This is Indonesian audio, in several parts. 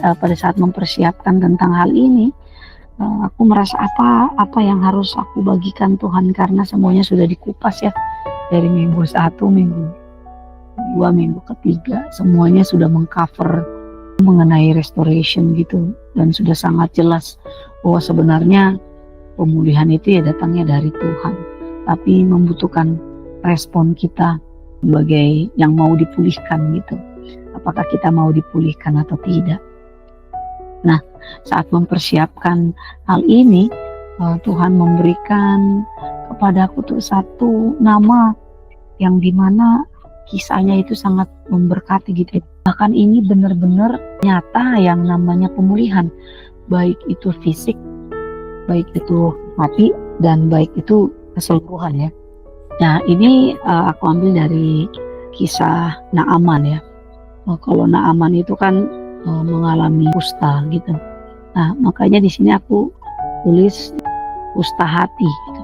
Pada saat mempersiapkan tentang hal ini, aku merasa apa yang harus aku bagikan Tuhan, karena semuanya sudah dikupas ya, dari minggu 1, minggu 2, minggu ketiga, semuanya sudah mengcover mengenai restoration gitu, dan sudah sangat jelas bahwa sebenarnya pemulihan itu ya datangnya dari Tuhan, tapi membutuhkan respon kita sebagai yang mau dipulihkan gitu. Apakah kita mau dipulihkan atau tidak? Nah, saat mempersiapkan hal ini, Tuhan memberikan kepadaku tuh satu nama yang dimana kisahnya itu sangat memberkati gitu. Bahkan ini benar-benar nyata yang namanya pemulihan, baik itu fisik, baik itu hati, dan baik itu keseluruhan ya. Nah, ini aku ambil dari kisah Naaman ya. Kalau Naaman itu kan mengalami kusta gitu. Nah, makanya di sini aku tulis kusta hati gitu.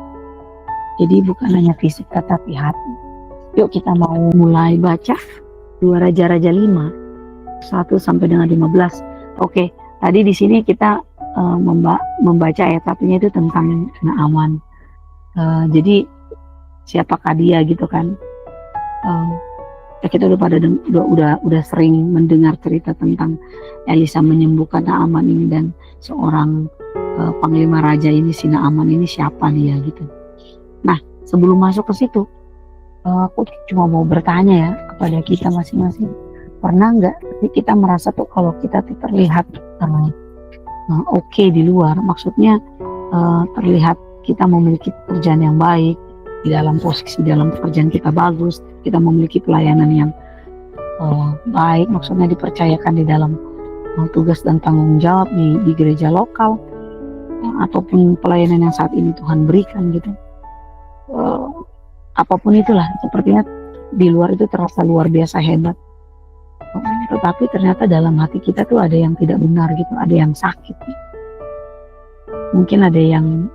Jadi bukan hanya fisik tetapi hati. Yuk kita mau mulai baca 2 Raja-Raja 5 1 sampai dengan 15. Oke, tadi di sini kita membaca ayat satunya itu tentang Naaman. Jadi siapakah dia gitu kan? Kita udah sering mendengar cerita tentang Elisa menyembuhkan Naaman ini, dan seorang panglima raja ini, si Naaman ini siapa dia gitu. Nah, sebelum masuk ke situ, aku cuma mau bertanya ya kepada kita masing-masing, pernah nggak kita merasa tuh kalau kita tuh terlihat oke di luar, maksudnya terlihat kita memiliki pekerjaan yang baik, di dalam posisi dalam pekerjaan kita bagus, kita memiliki pelayanan yang baik, maksudnya dipercayakan di dalam tugas dan tanggung jawab di gereja lokal, ataupun pelayanan yang saat ini Tuhan berikan gitu. Apapun itulah, sepertinya di luar itu terasa luar biasa hebat, tetapi ternyata dalam hati kita tuh ada yang tidak benar gitu, ada yang sakit, mungkin ada yang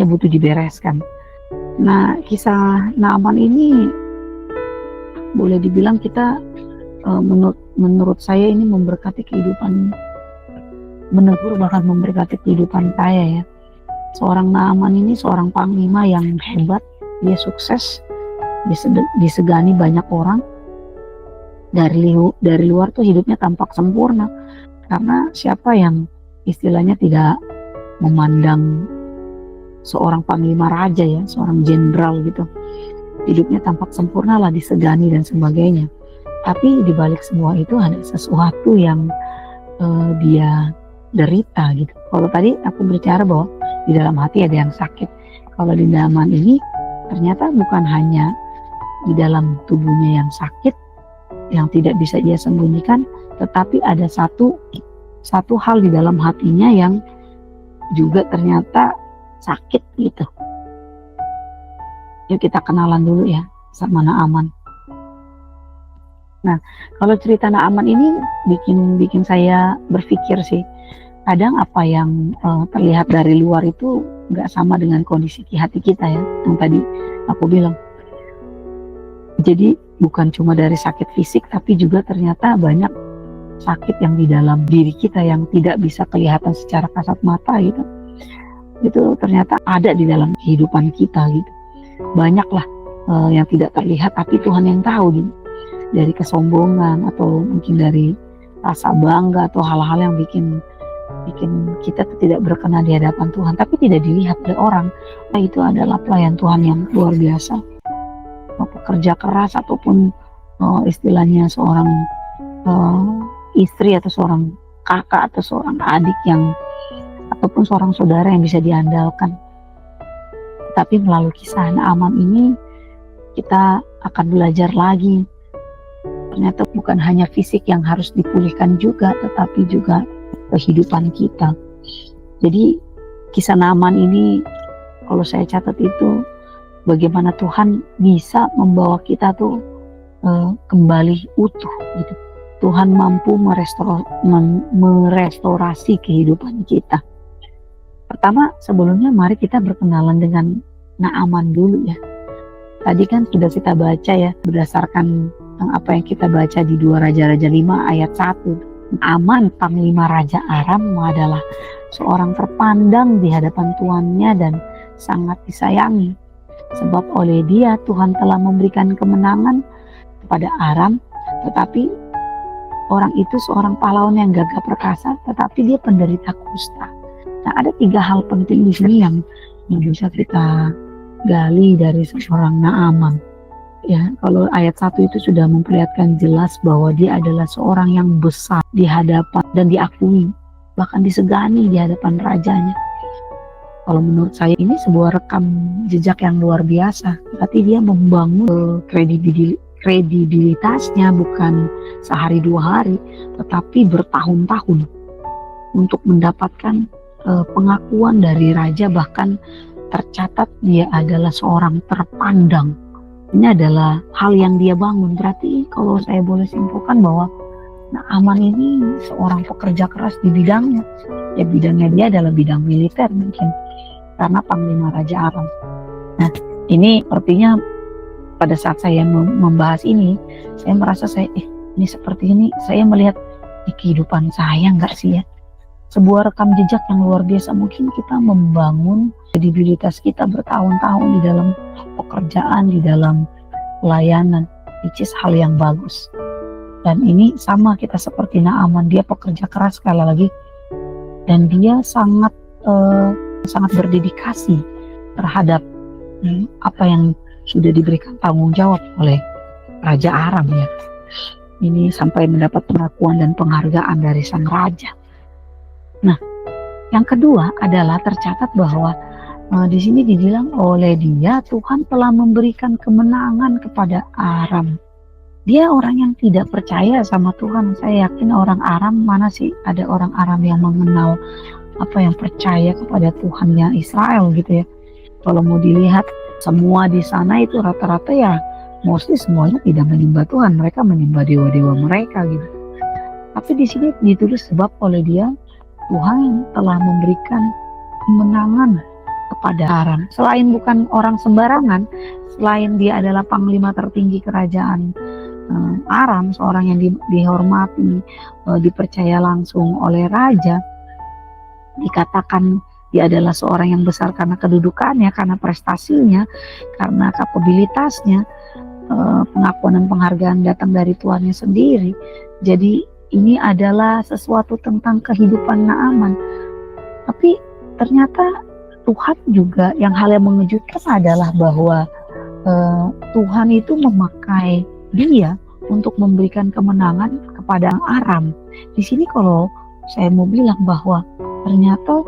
butuh dibereskan. Nah, kisah Naaman ini boleh dibilang kita menurut saya ini memberkati kehidupan, menegur bahkan memberkati kehidupan saya ya. Seorang Naaman ini seorang panglima yang hebat, dia sukses, disegani banyak orang. Dari luar tuh hidupnya tampak sempurna, karena siapa yang istilahnya tidak memandang seorang panglima raja ya, seorang jenderal gitu, hidupnya tampak sempurna lah, disegani dan sebagainya. Tapi di balik semua itu ada sesuatu yang dia derita gitu. Kalau tadi aku bicara bahwa di dalam hati ada yang sakit, kalau di Naaman ini ternyata bukan hanya di dalam tubuhnya yang sakit, yang tidak bisa dia sembunyikan, tetapi ada satu hal di dalam hatinya yang juga ternyata sakit gitu. Yuk kita kenalan dulu ya sama Naaman. Nah, kalau cerita Naaman ini bikin saya berpikir sih, kadang apa yang terlihat dari luar itu nggak sama dengan kondisi hati kita ya, yang tadi aku bilang. Jadi bukan cuma dari sakit fisik, tapi juga ternyata banyak sakit yang di dalam diri kita yang tidak bisa kelihatan secara kasat mata gitu. Itu ternyata ada di dalam kehidupan kita gitu. Banyaklah yang tidak terlihat, tapi Tuhan yang tahu gitu. Dari kesombongan, atau mungkin dari rasa bangga, atau hal-hal yang bikin kita tidak berkenan di hadapan Tuhan, tapi tidak dilihat oleh orang. Nah, itu adalah pelayan Tuhan yang luar biasa, pekerja keras, ataupun istilahnya seorang istri, atau seorang kakak, atau seorang adik ataupun seorang saudara yang bisa diandalkan. Tapi melalui kisah Naaman ini kita akan belajar lagi, ternyata bukan hanya fisik yang harus dipulihkan juga, tetapi juga kehidupan kita. Jadi kisah Naaman ini kalau saya catat itu bagaimana Tuhan bisa membawa kita tuh kembali utuh gitu. Tuhan mampu merestorasi kehidupan kita. Pertama, sebelumnya mari kita berkenalan dengan Naaman dulu ya. Tadi kan sudah kita baca ya, berdasarkan apa yang kita baca di 2 Raja-Raja 5 ayat 1. Naaman, panglima Raja Aram, adalah seorang terpandang di hadapan tuannya dan sangat disayangi. Sebab oleh dia Tuhan telah memberikan kemenangan kepada Aram, tetapi orang itu seorang pahlawan yang gagah perkasa, tetapi dia penderita kusta. Nah, ada 3 hal penting di sini yang bisa kita gali dari seorang Naaman. Ya, kalau ayat 1 itu sudah memperlihatkan jelas bahwa dia adalah seorang yang besar di hadapan dan diakui, bahkan disegani di hadapan rajanya. Kalau menurut saya ini sebuah rekam jejak yang luar biasa. Berarti dia membangun kredibilitasnya bukan sehari 2 hari, tetapi bertahun-tahun untuk mendapatkan pengakuan dari raja, bahkan tercatat dia adalah seorang terpandang. Ini adalah hal yang dia bangun. Berarti kalau saya boleh simpulkan bahwa Naaman ini seorang pekerja keras di bidangnya. Ya, bidangnya dia adalah bidang militer mungkin, karena panglima Raja Aram. Nah, ini artinya pada saat saya membahas ini, saya merasa ini seperti ini, saya melihat di kehidupan saya enggak sih ya. Sebuah rekam jejak yang luar biasa. Mungkin kita membangun kredibilitas kita bertahun-tahun di dalam pekerjaan, di dalam pelayanan, which is hal yang bagus. Dan ini sama kita seperti Naaman, dia pekerja keras sekali lagi, dan dia sangat berdedikasi terhadap apa yang sudah diberikan tanggung jawab oleh Raja Aram ya. Ini sampai mendapat pengakuan dan penghargaan dari sang raja. Nah, yang kedua adalah tercatat bahwa di sini dibilang oleh dia Tuhan telah memberikan kemenangan kepada Aram. Dia orang yang tidak percaya sama Tuhan. Saya yakin orang Aram, mana sih ada orang Aram yang mengenal yang percaya kepada Tuhannya Israel gitu ya. Kalau mau dilihat semua di sana itu rata-rata ya mostly semuanya tidak menyembah Tuhan, mereka menyembah dewa-dewa mereka gitu. Tapi di sini ditulis sebab oleh dia Tuhan telah memberikan kemenangan kepada Aram. Selain bukan orang sembarangan, selain dia adalah panglima tertinggi kerajaan Aram, seorang yang dihormati, dipercaya langsung oleh raja, dikatakan dia adalah seorang yang besar karena kedudukannya, karena prestasinya, karena kapabilitasnya, pengakuan dan penghargaan datang dari tuannya sendiri. Jadi ini adalah sesuatu tentang kehidupan Naaman. Tapi ternyata Tuhan juga, yang hal yang mengejutkan adalah bahwa Tuhan itu memakai dia untuk memberikan kemenangan kepada Aram. Di sini kalau saya mau bilang bahwa ternyata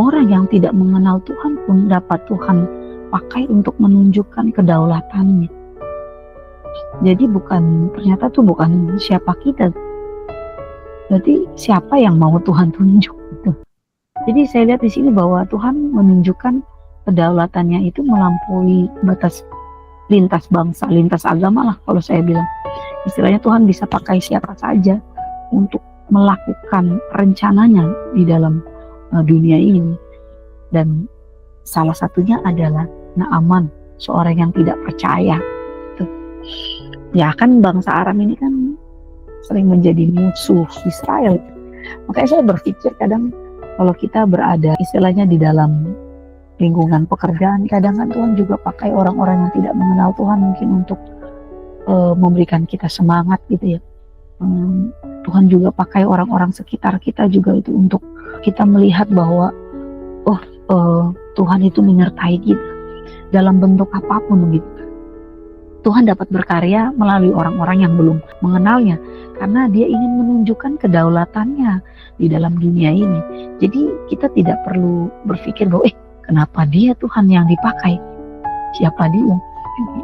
orang yang tidak mengenal Tuhan pun dapat Tuhan pakai untuk menunjukkan kedaulatannya. Jadi ternyata tuh bukan siapa kita, berarti siapa yang mau Tuhan tunjuk gitu. Jadi saya lihat di sini bahwa Tuhan menunjukkan kedaulatannya itu melampaui batas lintas bangsa, lintas agama lah kalau saya bilang. Istilahnya Tuhan bisa pakai siapa saja untuk melakukan rencananya di dalam dunia ini. Dan salah satunya adalah Naaman, seorang yang tidak percaya. Ya kan bangsa Aram ini kan sering menjadi musuh Israel. Makanya saya berpikir kadang kalau kita berada istilahnya di dalam lingkungan pekerjaan, kadang kan Tuhan juga pakai orang-orang yang tidak mengenal Tuhan mungkin untuk memberikan kita semangat gitu ya. Tuhan juga pakai orang-orang sekitar kita juga itu untuk kita melihat bahwa Tuhan itu menyertai kita dalam bentuk apapun gitu. Tuhan dapat berkarya melalui orang-orang yang belum mengenalnya, karena dia ingin menunjukkan kedaulatannya di dalam dunia ini. Jadi kita tidak perlu berpikir bahwa kenapa dia Tuhan yang dipakai, siapa dia.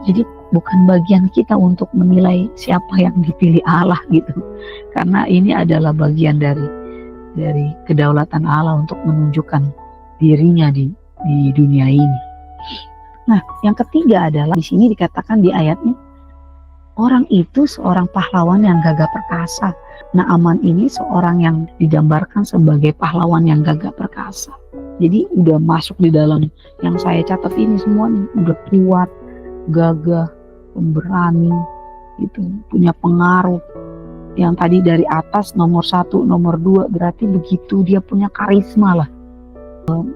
Jadi bukan bagian kita untuk menilai siapa yang dipilih Allah gitu, karena ini adalah bagian dari kedaulatan Allah untuk menunjukkan dirinya di dunia ini. Nah, yang ketiga adalah di sini dikatakan di ayatnya, orang itu seorang pahlawan yang gagah perkasa. Naaman ini seorang yang digambarkan sebagai pahlawan yang gagah perkasa. Jadi udah masuk di dalam yang saya catat ini semua nih, udah kuat, gagah, pemberani, gitu, punya pengaruh yang tadi dari atas nomor 1, nomor 2, berarti begitu dia punya karisma lah.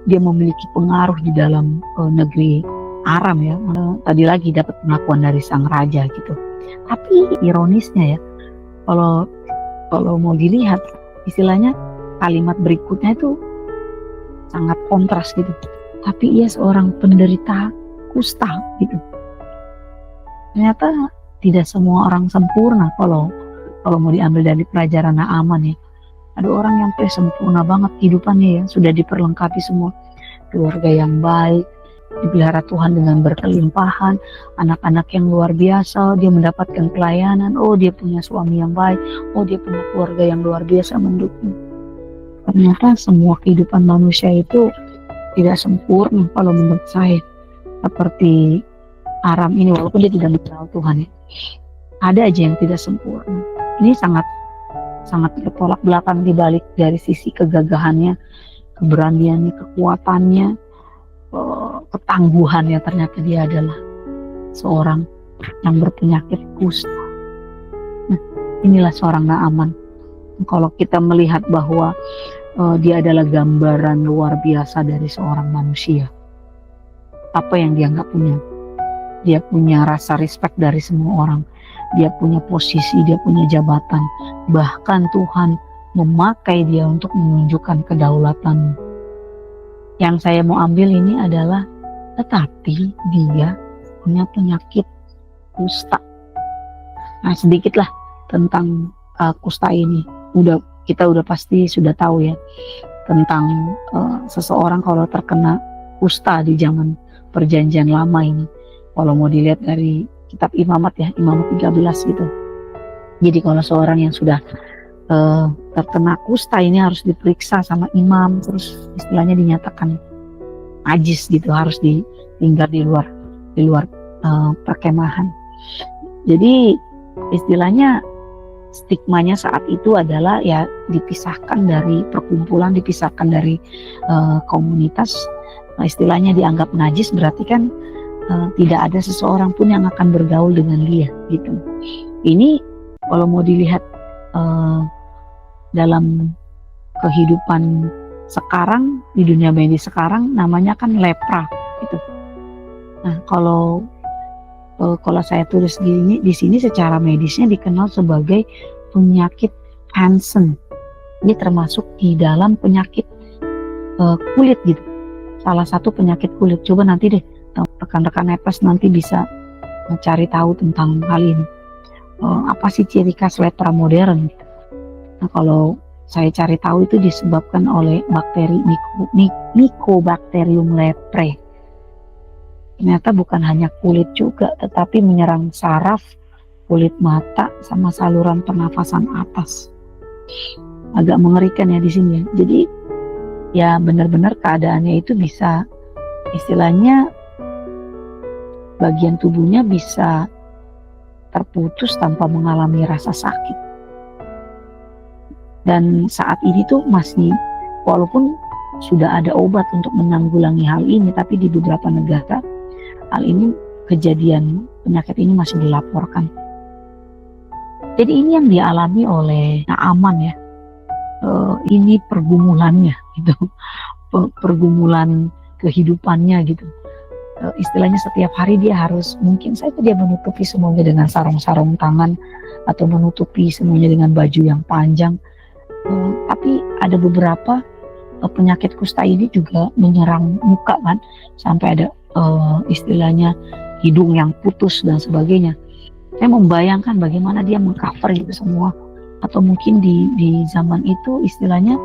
Dia memiliki pengaruh di dalam negeri Aram ya. Tadi lagi dapat pengakuan dari sang raja gitu. Tapi ironisnya ya, kalau mau dilihat istilahnya kalimat berikutnya itu sangat kontras gitu. Tapi ia seorang penderita kusta gitu. Ternyata tidak semua orang sempurna kalau mau diambil dari pelajaran Naaman ya. Ada orang yang sempurna banget hidupannya ya, sudah diperlengkapi semua, keluarga yang baik, dipelihara Tuhan dengan berkelimpahan, anak-anak yang luar biasa, dia mendapatkan pelayanan, oh dia punya suami yang baik, oh dia punya keluarga yang luar biasa mendukung. Ternyata semua kehidupan manusia itu tidak sempurna kalau menurut saya. Seperti Aram ini, walaupun dia tidak mengenal Tuhan ya, ada aja yang tidak sempurna. Ini sangat bertolak belakang dibalik dari sisi kegagahannya, keberaniannya, kekuatannya, ketangguhannya. Ternyata dia adalah seorang yang berpenyakit kusta. Nah, inilah seorang Naaman. Kalau kita melihat bahwa dia adalah gambaran luar biasa dari seorang manusia. Apa yang dia nggak punya? Dia punya rasa respect dari semua orang. Dia punya posisi, dia punya jabatan. Bahkan Tuhan memakai dia untuk menunjukkan kedaulatan. Yang saya mau ambil ini adalah, tetapi dia punya penyakit kusta. Nah, sedikitlah tentang kusta ini. Kita udah pasti sudah tahu ya tentang seseorang kalau terkena kusta di zaman Perjanjian Lama ini. Kalau mau dilihat dari kitab Imamat ya, Imamat 13 gitu. Jadi kalau seorang yang sudah terkena kusta ini harus diperiksa sama imam, terus istilahnya dinyatakan najis gitu, harus tinggal di luar perkemahan. Jadi istilahnya stigmanya saat itu adalah ya dipisahkan dari perkumpulan, dipisahkan dari komunitas. Nah, istilahnya dianggap najis, berarti kan tidak ada seseorang pun yang akan bergaul dengan dia gitu. Ini kalau mau dilihat dalam kehidupan sekarang, di dunia medis sekarang, namanya kan lepra gitu. Nah, kalau saya tulis di sini secara medisnya dikenal sebagai penyakit Hansen. Ini termasuk di dalam penyakit kulit gitu. Salah satu penyakit kulit. Coba nanti deh rekan-rekan nepes nanti bisa mencari tahu tentang hal ini. Apa sih ciri khas lepra modern? Nah, kalau saya cari tahu itu disebabkan oleh bakteri Mycobacterium leprae. Ternyata bukan hanya kulit juga, tetapi menyerang saraf, kulit mata, sama saluran pernafasan atas. Agak mengerikan ya di sini. Jadi ya benar-benar keadaannya itu bisa, istilahnya bagian tubuhnya bisa terputus tanpa mengalami rasa sakit. Dan saat ini tuh masih, walaupun sudah ada obat untuk menanggulangi hal ini, tapi di beberapa negara hal ini, kejadian penyakit ini masih dilaporkan. Jadi ini yang dialami oleh Naaman ya. Ini pergumulannya gitu, pergumulan kehidupannya gitu. Istilahnya setiap hari dia harus, mungkin saja dia menutupi semuanya dengan sarung-sarung tangan atau menutupi semuanya dengan baju yang panjang. Tapi ada beberapa penyakit kusta ini juga menyerang muka kan, sampai ada istilahnya hidung yang putus dan sebagainya. Saya membayangkan bagaimana dia mengcover itu semua. Atau mungkin di zaman itu istilahnya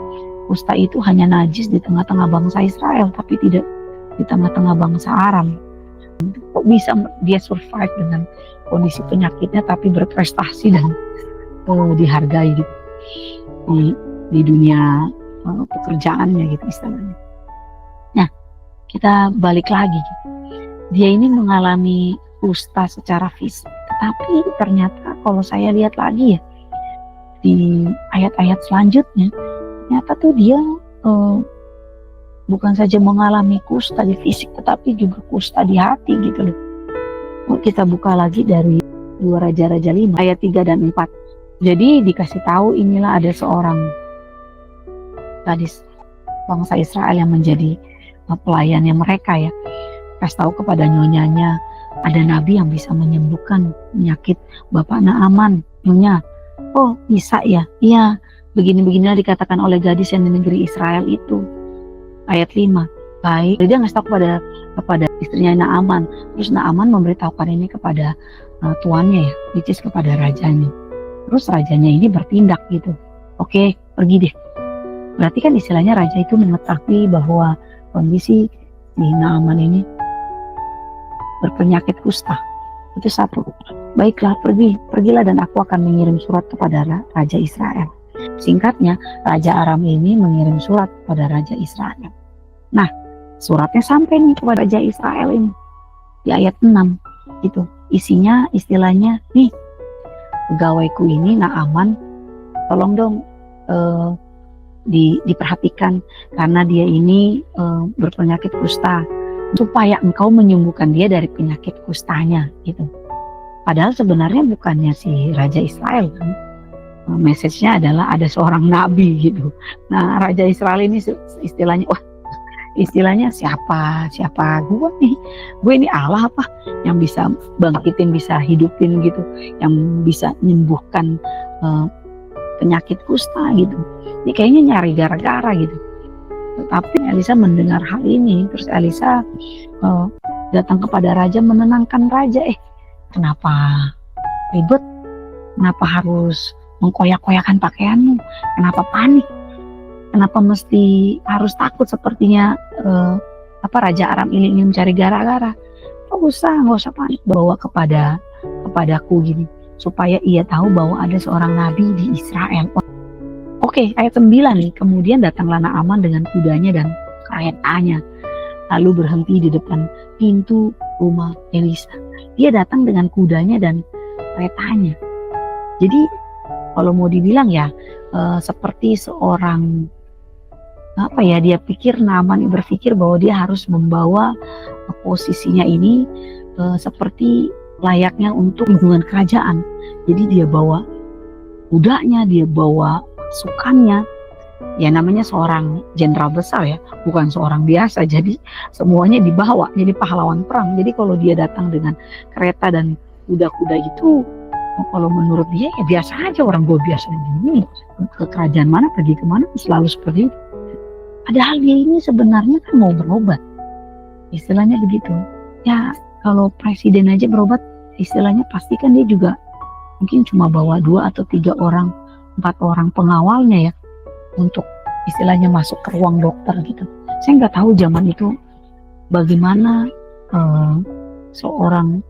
kusta itu hanya najis di tengah-tengah bangsa Israel, tapi tidak di tengah-tengah bangsa Aram. Kok bisa dia survive dengan kondisi penyakitnya tapi berprestasi dan dihargai gitu di dunia pekerjaannya gitu istilahnya. Nah, kita balik lagi gitu. Dia ini mengalami kusta secara fisik, tapi ternyata kalau saya lihat lagi ya di ayat-ayat selanjutnya, ternyata tuh dia bukan saja mengalami kusta di fisik, tetapi juga kusta di hati gitu loh. Kita buka lagi dari 2 Raja-Raja 5 ayat 3 dan 4. Jadi dikasih tahu inilah ada seorang gadis bangsa Israel yang menjadi pelayannya mereka ya. Kasih tahu kepada nyonyanya, ada nabi yang bisa menyembuhkan penyakit Bapak Naaman. Nyonya, oh bisa ya? Iya, begini-beginilah dikatakan oleh gadis yang di negeri Israel itu. Ayat 5. Baik, jadi dia ngasih tahu kepada istrinya Naaman. Terus Naaman memberitahukan ini kepada tuannya ya, which is kepada rajanya. Terus rajanya ini bertindak gitu. Oke, pergi deh. Berarti kan istilahnya raja itu mengetahui bahwa kondisi si Naaman ini berpenyakit kusta. Itu satu. Baiklah, pergilah dan aku akan mengirim surat kepada Raja Israel. Singkatnya, Raja Aram ini mengirim surat kepada Raja Israel. Nah, suratnya sampai nih kepada Raja Israel ini. Di ayat 6 gitu. Isinya istilahnya, nih, pegawaiku ini Naaman, tolong dong diperhatikan karena dia ini berpenyakit kusta, supaya engkau menyembuhkan dia dari penyakit kustanya gitu. Padahal sebenarnya bukannya si Raja Israel kan, message-nya adalah ada seorang nabi gitu. Nah, Raja Israel ini istilahnya, wah, istilahnya siapa gue ini Allah apa yang bisa bangkitin, bisa hidupin gitu, yang bisa menyembuhkan penyakit kusta gitu. Ini kayaknya nyari gara-gara gitu. Tetapi Elisa mendengar hal ini, terus Elisa datang kepada raja, menenangkan raja. Kenapa ribet? Kenapa harus mengkoyak-koyakan pakaianmu? Kenapa panik? Kenapa mesti harus takut sepertinya Raja Aram ini ingin mencari gara-gara? Nggak usah panik. Bawa kepadaku gini, supaya ia tahu bahwa ada seorang nabi di Israel. Oke, ayat 9 nih. Kemudian datanglah Naaman dengan kudanya dan keretanya, lalu berhenti di depan pintu rumah Elisa. Dia datang dengan kudanya dan keretanya. Jadi kalau mau dibilang ya, seperti seorang dia pikir, Naaman berpikir bahwa dia harus membawa posisinya ini seperti layaknya untuk lingkungan kerajaan. Jadi dia bawa kudanya, dia bawa pasukannya. Ya namanya seorang jenderal besar ya, bukan seorang biasa. Jadi semuanya dibawa, jadi pahlawan perang. Jadi kalau dia datang dengan kereta dan kuda-kuda itu, kalau menurut dia ya biasa aja, orang gue biasa begini, ke kerajaan mana, pergi kemana selalu seperti itu. Padahal dia ini sebenarnya kan mau berobat, istilahnya begitu. Ya kalau presiden aja berobat, istilahnya pasti kan dia juga mungkin cuma bawa 2 atau 3 orang, 4 orang pengawalnya ya, untuk istilahnya masuk ke ruang dokter gitu. Saya nggak tahu zaman itu bagaimana seseorang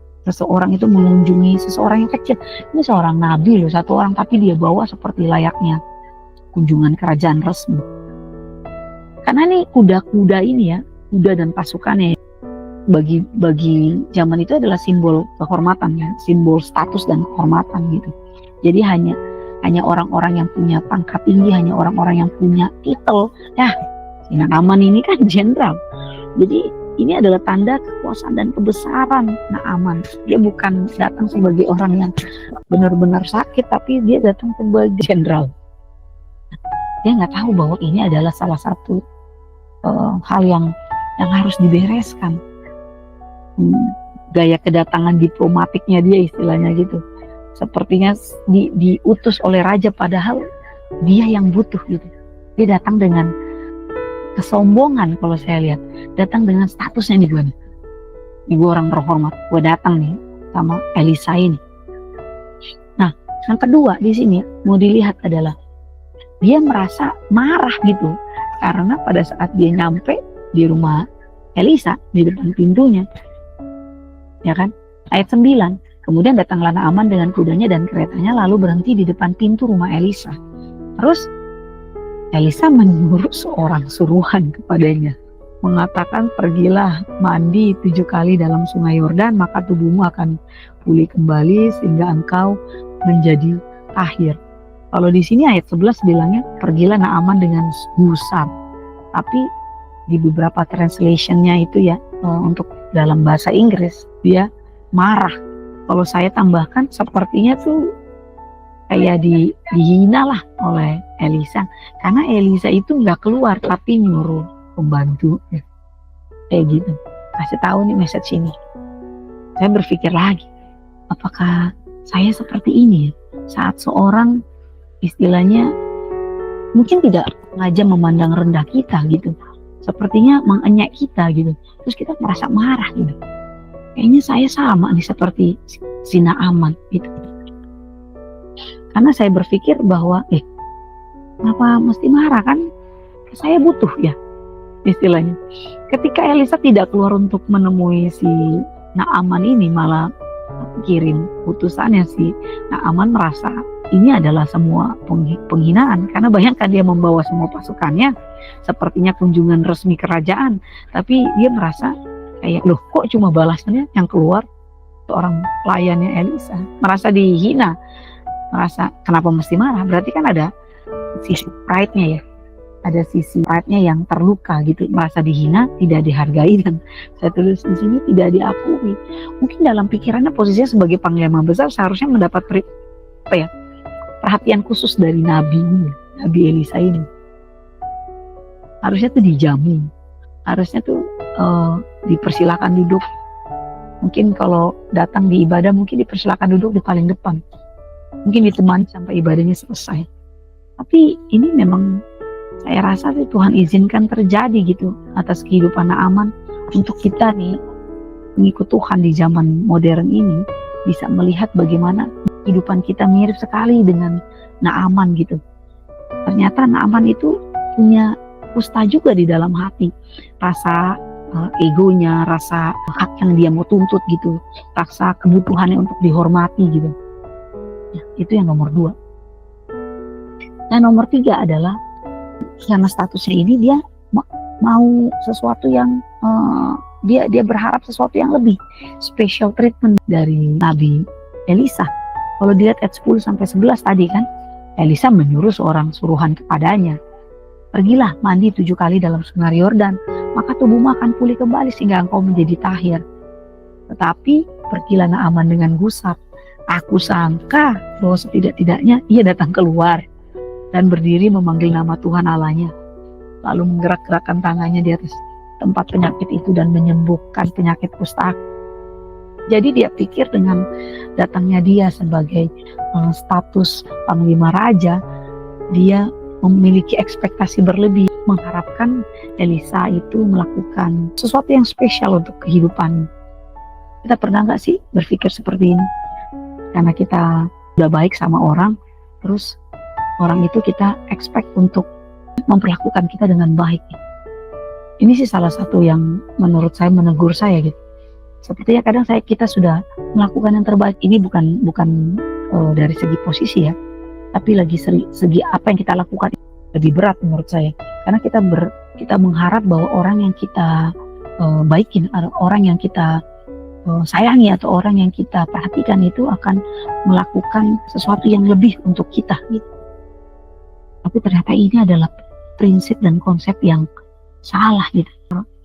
itu mengunjungi seseorang yang kecil. Ini seorang nabi loh, 1 orang, tapi dia bawa seperti layaknya kunjungan kerajaan resmi. Karena nih kuda-kuda ini ya, kuda dan pasukannya bagi zaman itu adalah simbol kehormatan ya, simbol status dan kehormatan gitu. Jadi hanya orang-orang yang punya pangkat tinggi, hanya orang-orang yang punya titel. Ya, si Naaman ini kan jenderal. Jadi ini adalah tanda kekuasaan dan kebesaran Naaman. Dia bukan datang sebagai orang yang benar-benar sakit, tapi dia datang sebagai jenderal. Dia nggak tahu bahwa ini adalah salah satu hal yang harus dibereskan. Gaya kedatangan diplomatiknya dia, istilahnya gitu. Sepertinya diutus oleh raja, padahal dia yang butuh gitu. Dia datang dengan kesombongan kalau saya lihat. Datang dengan statusnya nih, gue orang terhormat, gue datang nih sama Elisa ini. Nah, yang kedua di sini mau dilihat adalah dia merasa marah gitu, karena pada saat dia nyampe di rumah Elisa, di depan pintunya, ya kan, ayat 9, kemudian datanglah Naaman dengan kudanya dan keretanya, lalu berhenti di depan pintu rumah Elisa. Terus Elisa menyuruh seorang suruhan kepadanya, mengatakan, pergilah mandi 7 kali dalam sungai Yordan, maka tubuhmu akan pulih kembali sehingga engkau menjadi tahir. Kalau di sini ayat 11 bilangnya, pergilah Naaman dengan gusar. Tapi di beberapa translationnya itu ya, untuk dalam bahasa Inggris, dia marah. Kalau saya tambahkan sepertinya tuh kayak dihina lah oleh Elisa, karena Elisa itu nggak keluar tapi nyuruh pembantu kayak gitu, kasih tahu nih message ini. Saya berpikir lagi, apakah saya seperti ini saat seorang istilahnya mungkin tidak sengaja memandang rendah kita gitu, sepertinya mengenyek kita gitu, terus kita merasa marah gitu. Kayaknya saya sama nih seperti si Naaman gitu. Karena saya berpikir bahwa kenapa mesti marah, kan saya butuh ya istilahnya. Ketika Elisa tidak keluar untuk menemui si Naaman ini, malah kirim utusannya, si Naaman merasa ini adalah semua penghinaan. Karena bayangkan dia membawa semua pasukannya, sepertinya kunjungan resmi kerajaan, tapi dia merasa kayak, loh kok cuma balasannya yang keluar seorang pelayannya Elisa, merasa dihina, merasa kenapa mesti marah. Berarti kan ada sisi pride-nya ya, ada sisi pride-nya yang terluka gitu, merasa dihina, tidak dihargai, dan saya tulis di sini tidak diakui. Mungkin dalam pikirannya posisinya sebagai panglima besar seharusnya mendapat perhatian khusus dari Nabi Elisa ini. Harusnya tuh dijamu, harusnya tuh dipersilakan duduk. Mungkin kalau datang di ibadah mungkin dipersilakan duduk di paling depan, mungkin ditemani sampai ibadahnya selesai. Tapi ini memang saya rasa Tuhan izinkan terjadi gitu atas kehidupan Naaman, untuk kita nih mengikut Tuhan di zaman modern ini bisa melihat bagaimana kehidupan kita mirip sekali dengan Naaman gitu. Ternyata Naaman itu punya kusta juga di dalam hati, rasa egonya, rasa hak yang dia mau tuntut gitu, rasa kebutuhannya untuk dihormati gitu. Ya, itu yang nomor 2. Dan nomor 3 adalah karena statusnya ini dia mau sesuatu yang dia berharap sesuatu yang lebih special treatment dari Nabi Elisa. Kalau dilihat ayat 10 sampai 11 tadi kan, Elisa menyuruh seorang suruhan kepadanya, pergilah mandi 7 kali dalam sungai Yordan, maka tubuhmu akan pulih kembali sehingga engkau menjadi tahir. Tetapi pergilah Naaman dengan gusar. Aku sangka bahwa setidak-tidaknya ia datang keluar dan berdiri memanggil nama Tuhan Allahnya, lalu menggerak-gerakkan tangannya di atas tempat penyakit itu dan menyembuhkan penyakit kusta. Jadi dia pikir dengan datangnya dia sebagai status panglima raja, dia memiliki ekspektasi berlebih, mengharapkan Elisa itu melakukan sesuatu yang spesial untuk kehidupan. Kita pernah nggak sih berpikir seperti ini? Karena kita udah baik sama orang, terus orang itu kita expect untuk memperlakukan kita dengan baik. Ini sih salah satu yang menurut saya menegur saya gitu. Sepertinya kadang kita sudah melakukan yang terbaik. Ini bukan dari segi posisi ya, tapi lagi segi apa yang kita lakukan lebih berat menurut saya. Karena kita mengharap bahwa orang yang kita baikin, orang yang kita sayangi atau orang yang kita perhatikan itu akan melakukan sesuatu yang lebih untuk kita gitu. Tapi ternyata ini adalah prinsip dan konsep yang salah gitu.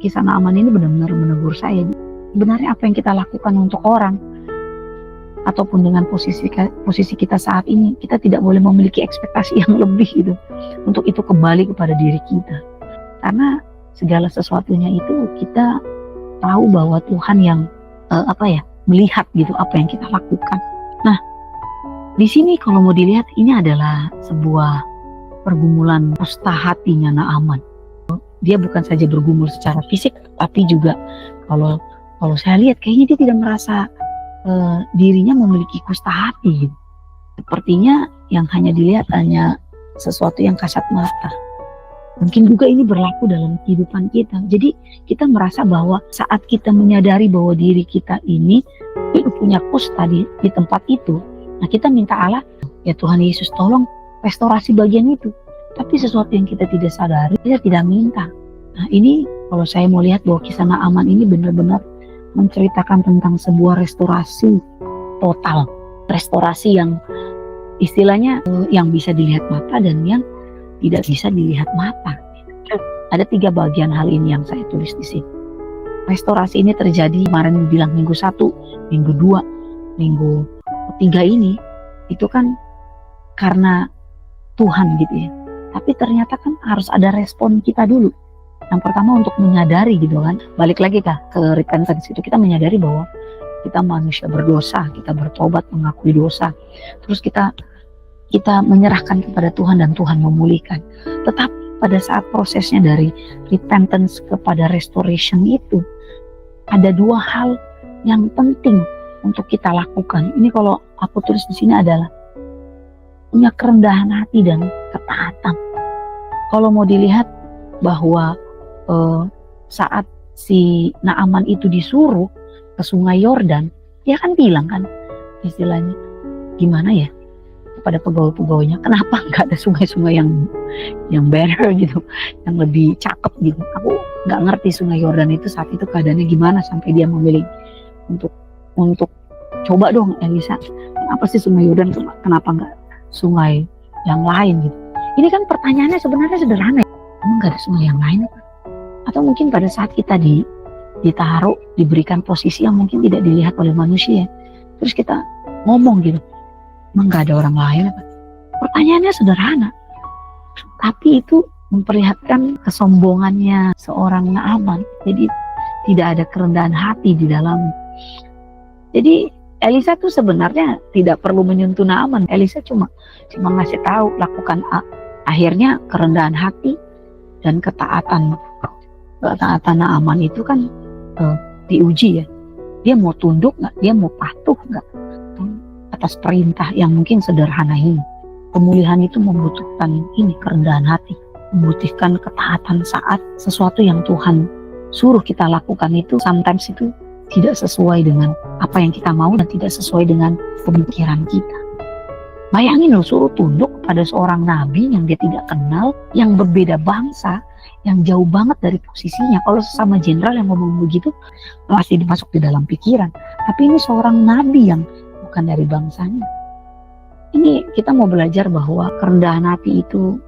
Kisah Naaman ini benar-benar menegur saya. Sebenarnya apa yang kita lakukan untuk orang ataupun dengan posisi kita saat ini, kita tidak boleh memiliki ekspektasi yang lebih gitu, untuk itu kembali kepada diri kita. Karena segala sesuatunya itu kita tahu bahwa Tuhan yang melihat gitu apa yang kita lakukan. Nah, di sini kalau mau dilihat ini adalah sebuah pergumulan kusta hatinya Naaman. Dia bukan saja bergumul secara fisik, tapi juga kalau saya lihat kayaknya dia tidak merasa dirinya memiliki kusta hati. Sepertinya yang hanya dilihat hanya sesuatu yang kasat mata. Mungkin juga ini berlaku dalam kehidupan kita. Jadi kita merasa bahwa saat kita menyadari bahwa diri kita ini punya kusta di tempat itu, nah kita minta Allah, ya Tuhan Yesus tolong restorasi bagian itu. Tapi sesuatu yang kita tidak sadari, kita tidak minta. Nah ini kalau saya mau lihat bahwa kisah Naaman ini benar-benar menceritakan tentang sebuah restorasi total. Restorasi yang istilahnya yang bisa dilihat mata dan yang tidak bisa dilihat mata. Ada 3 bagian hal ini yang saya tulis di sini. Restorasi ini terjadi kemarin bilang minggu 1, minggu 2, minggu ketiga ini itu kan karena Tuhan gitu ya. Tapi ternyata kan harus ada respon kita dulu. Yang pertama untuk menyadari gitu kan. Balik lagi ke repentance itu, kita menyadari bahwa kita manusia berdosa, kita bertobat, mengakui dosa. Terus kita menyerahkan kepada Tuhan dan Tuhan memulihkan. Tetapi pada saat prosesnya dari repentance kepada restoration itu, ada dua hal yang penting untuk kita lakukan. Ini kalau aku tulis di sini adalah punya kerendahan hati dan ketaatan. Kalau mau dilihat bahwa saat si Naaman itu disuruh ke sungai Yordan, dia kan bilang kan istilahnya, gimana ya kepada pegawai-pegawainya, kenapa nggak ada sungai-sungai yang better gitu, yang lebih cakep gitu. Aku nggak ngerti sungai Yordan itu saat itu keadaannya gimana sampai dia memilih untuk coba dong Elisa, apa sih sungai Yordan, kenapa nggak sungai yang lain gitu. Ini kan pertanyaannya sebenarnya sederhana, emang nggak ada sungai yang lain apa? Atau mungkin pada saat kita ditaruh, diberikan posisi yang mungkin tidak dilihat oleh manusia, terus kita ngomong gitu, emang nggak ada orang lain apa? Pertanyaannya sederhana, tapi itu memperlihatkan kesombongannya seorang Naaman. Jadi tidak ada kerendahan hati di dalam. Jadi Elisa tuh sebenarnya tidak perlu menyentuh Naaman. Elisa cuma ngasih tahu, lakukan A. Akhirnya kerendahan hati dan ketaatan Naaman itu kan diuji ya. Dia mau tunduk nggak? Dia mau patuh nggak atas perintah yang mungkin sederhana ini? Pemulihan itu membutuhkan ini, kerendahan hati, membutuhkan ketaatan saat sesuatu yang Tuhan suruh kita lakukan itu sometimes itu tidak sesuai dengan apa yang kita mau dan tidak sesuai dengan pemikiran kita. Bayangin loh, suruh tunduk pada seorang nabi yang dia tidak kenal, yang berbeda bangsa, yang jauh banget dari posisinya. Kalau sesama jenderal yang ngomong begitu masih dimasuk di dalam pikiran. Tapi ini seorang nabi yang bukan dari bangsanya. Ini kita mau belajar bahwa kerendahan hati itu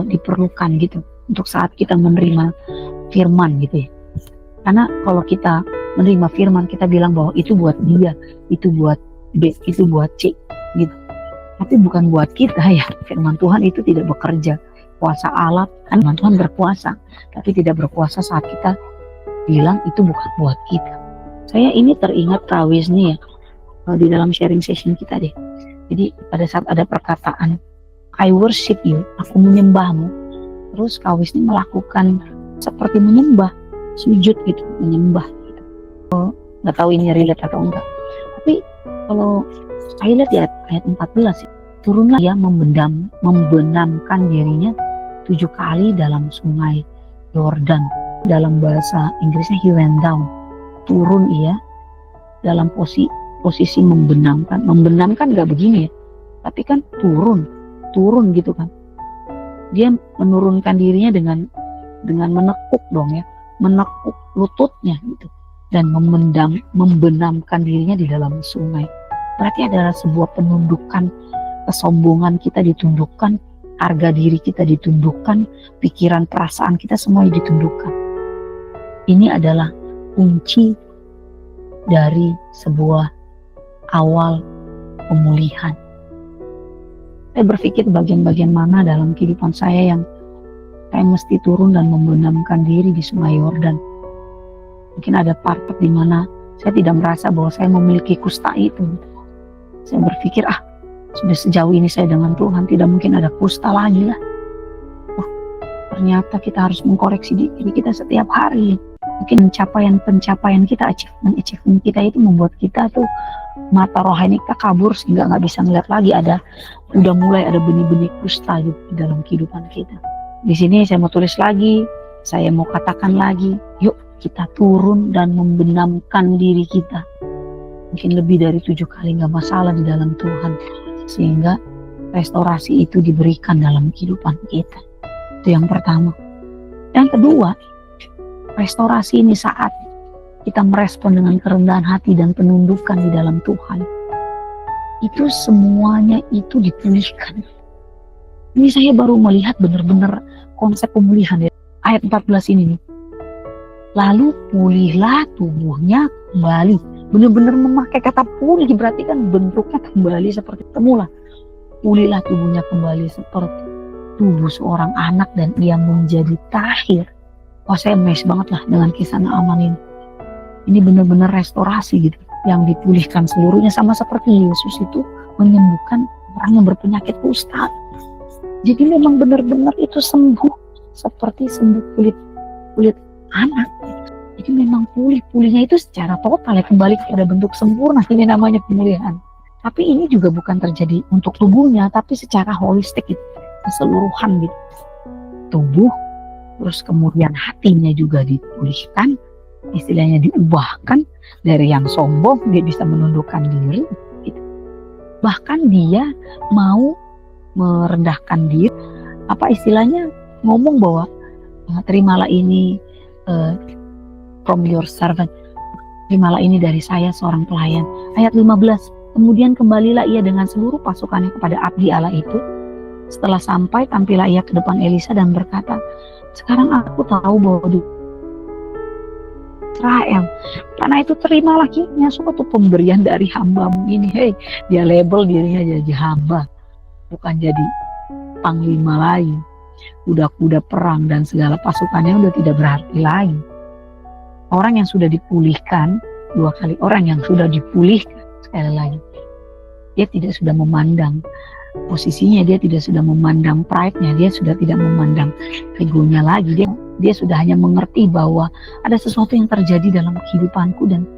diperlukan gitu untuk saat kita menerima firman gitu ya. Karena kalau kita menerima firman, kita bilang bahwa itu buat dia, itu buat B, itu buat C gitu. Tapi bukan buat kita ya. Firman Tuhan itu tidak bekerja. Kuasa Allah kan, firman Tuhan berkuasa, tapi tidak berkuasa saat kita bilang itu bukan buat kita. Saya ini teringat Kawis nih ya, di dalam sharing session kita deh. Jadi pada saat ada perkataan I worship you, aku menyembahmu, terus Kawis ini melakukan seperti menyembah, sujud gitu, menyembah gitu. Nggak tahu ini relate atau enggak. Tapi kalau saya lihat di ayat 14 ya, turunlah ia membenamkan dirinya 7 kali dalam sungai Yordan. Dalam bahasa Inggrisnya he went down, turun ia dalam posisi membenamkan. Membenamkan nggak begini ya, tapi kan turun gitu kan. Dia menurunkan dirinya dengan menekuk dong ya, menekuk lututnya gitu, dan membenamkan dirinya di dalam sungai. Berarti adalah sebuah penundukan, kesombongan kita ditundukkan, harga diri kita ditundukkan, pikiran perasaan kita semua ditundukkan. Ini adalah kunci dari sebuah awal pemulihan. Saya berpikir bagian-bagian mana dalam kehidupan saya yang saya mesti turun dan membenamkan diri di sungai Yordan. Mungkin ada part di mana saya tidak merasa bahwa saya memiliki kusta itu. Saya berpikir, sudah sejauh ini saya dengan Tuhan, tidak mungkin ada kusta lagi lah. Ternyata kita harus mengkoreksi diri kita setiap hari. Mungkin pencapaian kita, achievement kita itu membuat kita tuh mata rohani kita kabur sehingga nggak bisa ngeliat lagi udah mulai ada benih-benih kusta gitu di dalam kehidupan kita. Di sini saya mau tulis lagi, saya mau katakan lagi, yuk kita turun dan membenamkan diri kita. Mungkin lebih dari 7 kali nggak masalah di dalam Tuhan, sehingga restorasi itu diberikan dalam kehidupan kita. Itu yang pertama. Yang kedua, restorasi ini saat kita merespon dengan kerendahan hati dan penundukan di dalam Tuhan. Itu semuanya itu dipulihkan. Ini saya baru melihat benar-benar konsep pemulihan ya. Ayat 14 ini nih. Lalu pulihlah tubuhnya kembali benar-benar memakai kata pulih, berarti kan bentuknya kembali seperti semula. Pulihlah tubuhnya kembali seperti tubuh seorang anak dan ia menjadi tahir. Wah, saya amazed banget lah dengan kisah Naaman ini. Ini benar-benar restorasi gitu, yang dipulihkan seluruhnya, sama seperti Yesus itu menyembuhkan orang yang berpenyakit kusta. Jadi memang benar-benar itu sembuh seperti sembuh kulit anak. Jadi memang pulihnya itu secara total ya, kembali kepada bentuk sempurna. Ini namanya pemulihan. Tapi ini juga bukan terjadi untuk tubuhnya, tapi secara holistik gitu, keseluruhan gitu. Tubuh, terus kemudian hatinya juga dipulihkan, istilahnya diubahkan dari yang sombong dia bisa menundukkan diri gitu. Bahkan dia mau merendahkan diri, apa istilahnya, ngomong bahwa terimalah ini from your servant, terimalah ini dari saya seorang pelayan. Ayat 15, kemudian kembalilah ia dengan seluruh pasukannya kepada abdi Allah itu. Setelah sampai, tampillah ia ke depan Elisa dan berkata, sekarang aku tahu bahwa di Israel, karena itu terimalah kiranya suatu pemberian dari hambamu ini. Hei, dia label dirinya jadi hamba, bukan jadi panglima lagi. Kuda-kuda perang dan segala pasukannya udah tidak berarti lagi. Orang yang sudah dipulihkan, dua kali orang yang sudah dipulihkan, sekali lagi, dia tidak sudah memandang posisinya, dia tidak sudah memandang pride-nya, dia sudah tidak memandang egonya lagi. Dia sudah hanya mengerti bahwa ada sesuatu yang terjadi dalam kehidupanku dan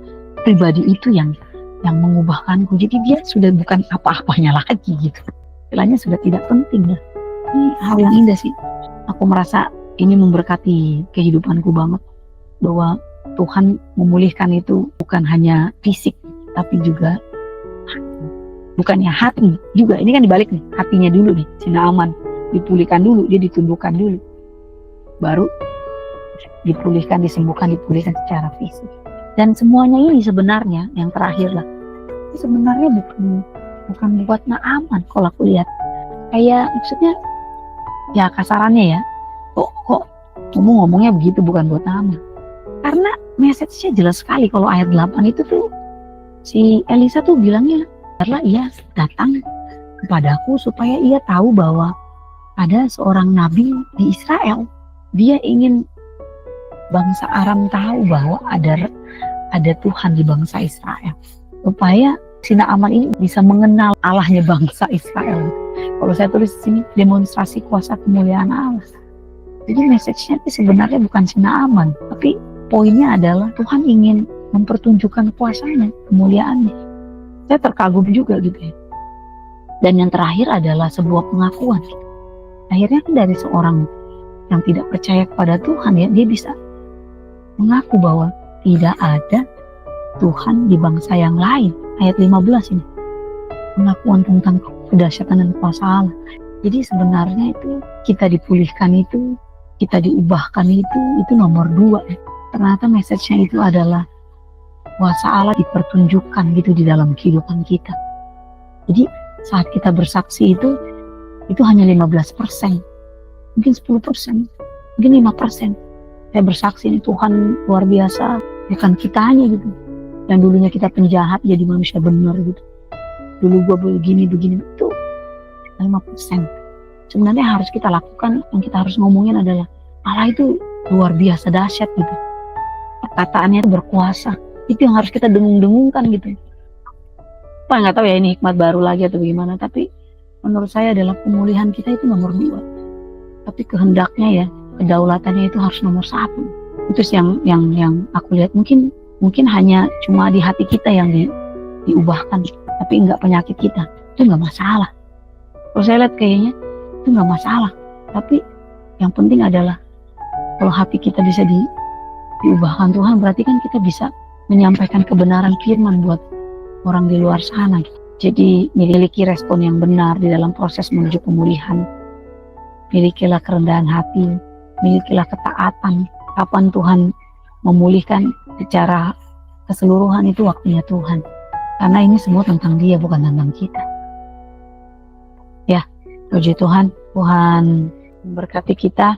pribadi itu yang mengubahkanku. Jadi dia sudah bukan apa-apanya lagi gitu. Istilahnya sudah tidak penting lah. Ini hal yang indah sih. Aku merasa ini memberkati kehidupanku banget, bahwa Tuhan memulihkan itu bukan hanya fisik, tapi juga bukannya hati juga. Ini kan dibalik nih, hatinya dulu nih, si Naaman dipulihkan dulu, dia ditundukkan dulu, baru dipulihkan, disembuhkan, dipulihkan secara fisik. Dan semuanya ini sebenarnya yang terakhir lah, sebenarnya bukan buat Naaman. Kalau aku lihat, kayak maksudnya ya kasarannya ya, kok ngomongnya begitu, bukan buat Naaman. Karena message-nya jelas sekali. Kalau ayat 8 itu tuh si Elisa tuh bilangnya, karena ia datang kepadaku supaya ia tahu bahwa ada seorang nabi di Israel. Dia ingin bangsa Aram tahu bahwa ada Tuhan di bangsa Israel, supaya si Naaman ini bisa mengenal Allahnya bangsa Israel. Kalau saya tulis di sini, demonstrasi kuasa kemuliaan Allah. Jadi message-nya itu sebenarnya bukan si Naaman, tapi poinnya adalah Tuhan ingin mempertunjukkan kuasanya, kemuliaannya. Saya terkagum juga gitu ya. Dan yang terakhir adalah sebuah pengakuan. Akhirnya kan dari seorang yang tidak percaya kepada Tuhan ya, dia bisa mengaku bahwa tidak ada Tuhan di bangsa yang lain. Ayat 15 ini, pengakuan tentang kedahsyatan dan kuasa Allah. Jadi sebenarnya itu kita dipulihkan itu, kita diubahkan itu nomor 2 ya. Ternyata message-nya itu adalah kuasa Allah dipertunjukkan gitu di dalam kehidupan kita. Jadi saat kita bersaksi itu hanya 15%, mungkin 10%, mungkin 5%. Saya bersaksi ini Tuhan luar biasa, bukan kitanya gitu. Yang dulunya kita penjahat jadi manusia benar gitu. Dulu gue begini, itu 5%. Sebenarnya harus kita lakukan, yang kita harus ngomongin adalah Allah itu luar biasa dahsyat gitu. Perkataannya itu berkuasa. Itu yang harus kita dengung-dengungkan gitu. Nggak tahu ya ini hikmat baru lagi atau bagaimana, tapi menurut saya adalah pemulihan kita itu nomor 2. Tapi kehendaknya ya, kedaulatannya itu harus nomor 1. Itu yang aku lihat. Mungkin hanya cuma di hati kita yang diubahkan, tapi enggak penyakit kita. Itu enggak masalah. Kalau saya lihat kayaknya itu enggak masalah. Tapi yang penting adalah kalau hati kita bisa diubahkan Tuhan, berarti kan kita bisa menyampaikan kebenaran firman buat orang di luar sana. Jadi miliki respon yang benar di dalam proses menuju pemulihan. Milikilah kerendahan hati, milikilah ketaatan. Kapan Tuhan memulihkan secara keseluruhan, itu waktunya Tuhan. Karena ini semua tentang Dia, bukan tentang kita. Ya, puji Tuhan. Tuhan memberkati kita.